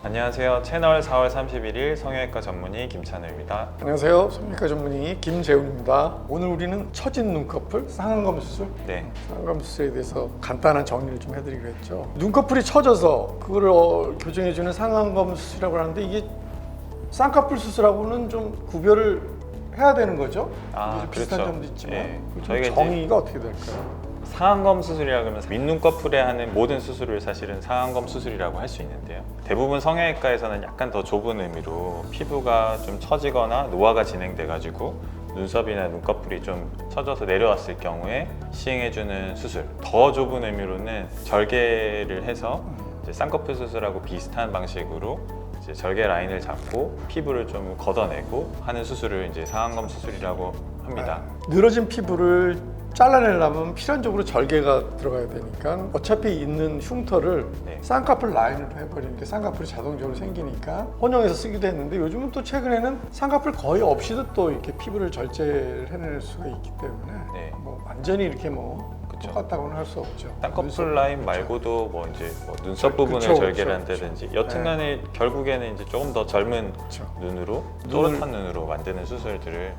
안녕하세요. 채널 4월 31일 성형외과 전문의 김찬우입니다. 안녕하세요. 성형외과 전문의 김재훈입니다. 오늘 우리는 처진 눈꺼풀 쌍안검 수술, 네, 쌍안검 수술에 대해서 간단한 정리를 좀 해드리기로 했죠. 눈꺼풀이 처져서 그거를 교정해주는 쌍안검 수술이라고 하는데 이게 쌍꺼풀 수술하고는 좀 구별을 해야 되는 거죠? 좀 비슷한 그렇죠. 점도 있지만 예, 저희가 정의가 어떻게 될까요? 상안검 수술이라 그러면 윗눈꺼풀에 하는 모든 수술을 사실은 상안검 수술이라고 할 수 있는데요. 대부분 성형외과에서는 약간 더 좁은 의미로 피부가 좀 처지거나 노화가 진행돼가지고 눈썹이나 눈꺼풀이 좀 처져서 내려왔을 경우에 시행해주는 수술. 더 좁은 의미로는 절개를 해서 이제 쌍꺼풀 수술하고 비슷한 방식으로 이제 절개 라인을 잡고 피부를 좀 걷어내고 하는 수술을 이제 상안검 수술이라고 합니다. 늘어진 피부를 잘라내려면 필연적으로 절개가 들어가야 되니까 어차피 있는 흉터를 네. 쌍꺼풀 라인으로 해버리는 게 쌍꺼풀이 자동적으로 생기니까 혼용해서 쓰기도 했는데 요즘은 또 최근에는 쌍꺼풀 거의 없이도 또 이렇게 피부를 절제를 해낼 수가 있기 때문에 네. 뭐 완전히 이렇게 뭐 그쵸. 똑같다고는 할 수 없죠. 쌍꺼풀 라인 말고도 뭐 이제 뭐 눈썹 부분을 그쵸, 절개를 그쵸, 한다든지 여튼간에 결국에는 이제 조금 더 젊은 그쵸. 눈으로 또렷한 눈으로 만드는 수술들을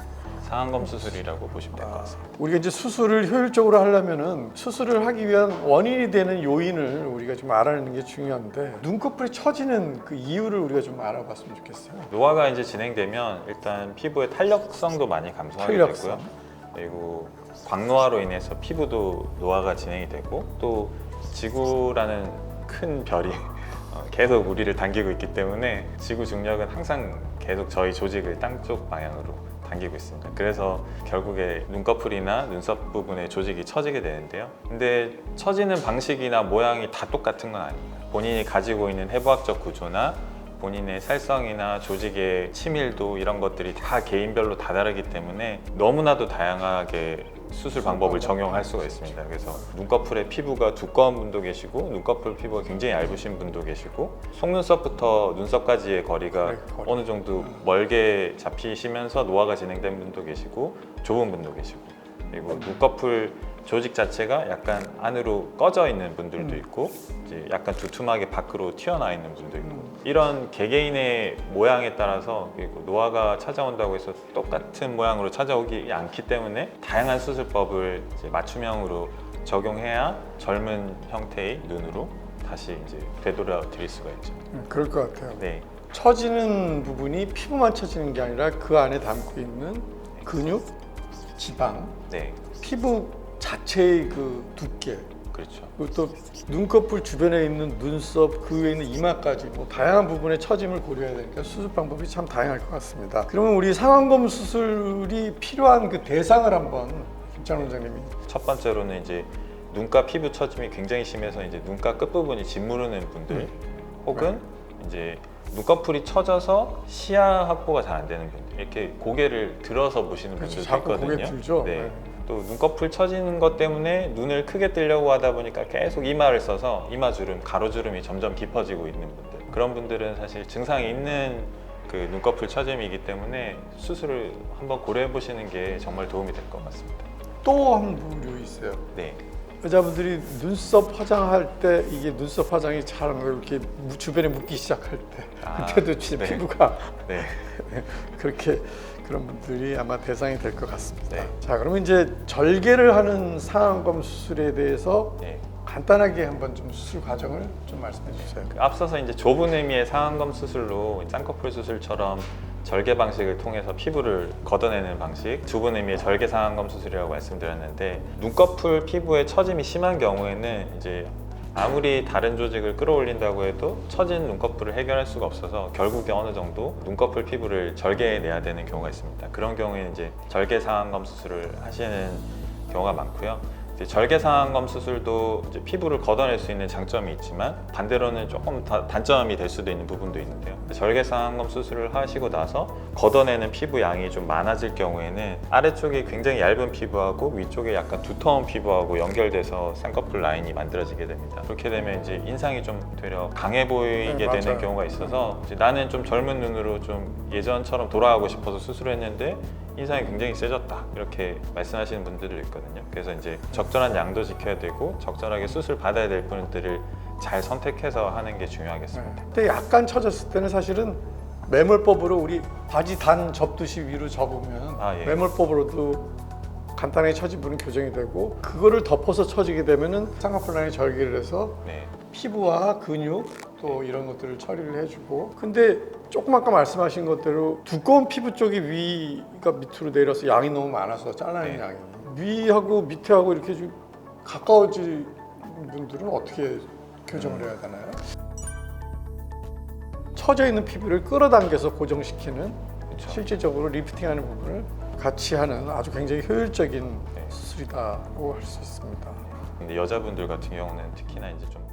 상안검 수술이라고 보시면 될 것 같습니다. 우리가 이제 수술을 효율적으로 하려면은 수술을 하기 위한 원인이 되는 요인을 우리가 좀 알아내는 게 중요한데 눈꺼풀이 처지는 그 이유를 우리가 좀 알아봤으면 좋겠어요. 노화가 이제 진행되면 일단 피부의 탄력성도 많이 감소하게 탄력성. 되고요. 그리고 광노화로 인해서 피부도 노화가 진행이 되고 또 지구라는 큰 별이 계속 우리를 당기고 있기 때문에 지구 중력은 항상 계속 저희 조직을 땅 쪽 방향으로 당기고 있습니다. 그래서 결국에 눈꺼풀이나 눈썹 부분의 조직이 처지게 되는데요. 근데 처지는 방식이나 모양이 다 똑같은 건 아니에요. 본인이 가지고 있는 해부학적 구조나 본인의 살성이나 조직의 치밀도 이런 것들이 다 개인별로 다 다르기 때문에 너무나도 다양하게 수술 방법을 적용할 수가 있습니다. 그래서 눈꺼풀의 피부가 두꺼운 분도 계시고 눈꺼풀 피부가 굉장히 얇으신 분도 계시고 속눈썹부터 눈썹까지의 거리가 네, 거리. 어느 정도 멀게 잡히시면서 노화가 진행된 분도 계시고 좁은 분도 계시고 그리고 눈꺼풀 조직 자체가 약간 안으로 꺼져 있는 분들도 있고 이제 약간 두툼하게 밖으로 튀어나와 있는 분도 있고 이런 개개인의 모양에 따라서 그리고 노화가 찾아온다고 해서 똑같은 모양으로 찾아오기 않기 때문에 다양한 수술법을 이제 맞춤형으로 적용해야 젊은 형태의 눈으로 다시 이제 되돌아 드릴 수가 있죠. 그럴 것 같아요. 네, 처지는 부분이 피부만 처지는 게 아니라 그 안에 담고 있는 근육, 지방, 네, 피부 자체의 그 두께, 그렇죠. 그리고 또 눈꺼풀 주변에 있는 눈썹, 그 위에 있는 이마까지 뭐 다양한 부분의 처짐을 고려해야 되니까 수술 방법이 참 다양할 것 같습니다. 그러면 우리 상안검 수술이 필요한 그 대상을 한번 김찬우 원장님이. 첫 번째로는 이제 눈가 피부 처짐이 굉장히 심해서 이제 눈가 끝부분이 짓무르는 분들 혹은 이제 눈꺼풀이 처져서 시야 확보가 잘 안 되는 분들 이렇게 고개를 들어서 보시는 그렇죠. 분들도 자꾸 있거든요. 고개 들죠. 네. 네. 또 눈꺼풀 처지는 것 때문에 눈을 크게 뜨려고 하다 보니까 계속 이마를 써서 이마주름, 가로주름이 점점 깊어지고 있는 분들 그런 분들은 사실 증상이 있는 그 눈꺼풀 처짐이기 때문에 수술을 한번 고려해 보시는 게 정말 도움이 될 것 같습니다. 또 한 부류 있어요. 네. 여자분들이 눈썹 화장할 때 이게 눈썹 화장이 잘 이렇게 주변에 묻기 시작할 때 그때도 진짜 네. 피부가 네. 그렇게 그런 분들이 아마 대상이 될 것 같습니다. 네. 자, 그러면 이제 절개를 하는 상안검 수술에 대해서 네. 간단하게 한번 좀 수술 과정을 좀 말씀해 주세요. 앞서서 이제 좁은 의미의 상안검 수술로 쌍꺼풀 수술처럼 절개 방식을 통해서 피부를 걷어내는 방식, 좁은 의미의 절개 상안검 수술이라고 말씀드렸는데 눈꺼풀 피부에 처짐이 심한 경우에는 이제 아무리 다른 조직을 끌어올린다고 해도 처진 눈꺼풀을 해결할 수가 없어서 결국에 어느 정도 눈꺼풀 피부를 절개해내야 되는 경우가 있습니다. 그런 경우에 이제 절개 상안검 수술을 하시는 경우가 많고요. 이제 절개 상안검 수술도 이제 피부를 걷어낼 수 있는 장점이 있지만 반대로는 조금 단점이 될 수도 있는 부분도 있는데요. 절개 상안검 수술을 하시고 나서 걷어내는 피부 양이 좀 많아질 경우에는 아래쪽이 굉장히 얇은 피부하고 위쪽에 약간 두터운 피부하고 연결돼서 쌍꺼풀 라인이 만들어지게 됩니다. 그렇게 되면 이제 인상이 좀 되려 강해 보이게 네, 되는 맞아요. 경우가 있어서 이제 나는 좀 젊은 눈으로 좀 예전처럼 돌아가고 싶어서 수술을 했는데 인상이 굉장히 세졌다 이렇게 말씀하시는 분들도 있거든요. 그래서 이제 적절한 양도 지켜야 되고 적절하게 수술 받아야 될 분들을 잘 선택해서 하는 게 중요하겠습니다. 근데 약간 처졌을 때는 사실은 매몰법으로 우리 바지 단 접듯이 위로 접으면 예. 매몰법으로도 간단하게 처진 부분은 교정이 되고 그거를 덮어서 처지게 되면은 쌍꺼풀 절개를 해서 네. 피부와 근육 또 이런 것들을 처리를 해주고 근데 조금 아까 말씀하신 것대로 두꺼운 피부 쪽이 위가 밑으로 내려서 양이 너무 많아서 잘라낸 네. 양이 위하고 밑에하고 이렇게 좀 가까워진 분들은 어떻게 교정을 해야 되나요? 처져 있는 피부를 끌어당겨서 고정시키는 그렇죠. 실질적으로 리프팅하는 부분을 같이 하는 아주 굉장히 효율적인 네. 수술이다고 할 수 있습니다. 근데 여자분들 같은 경우는 특히나 이제 좀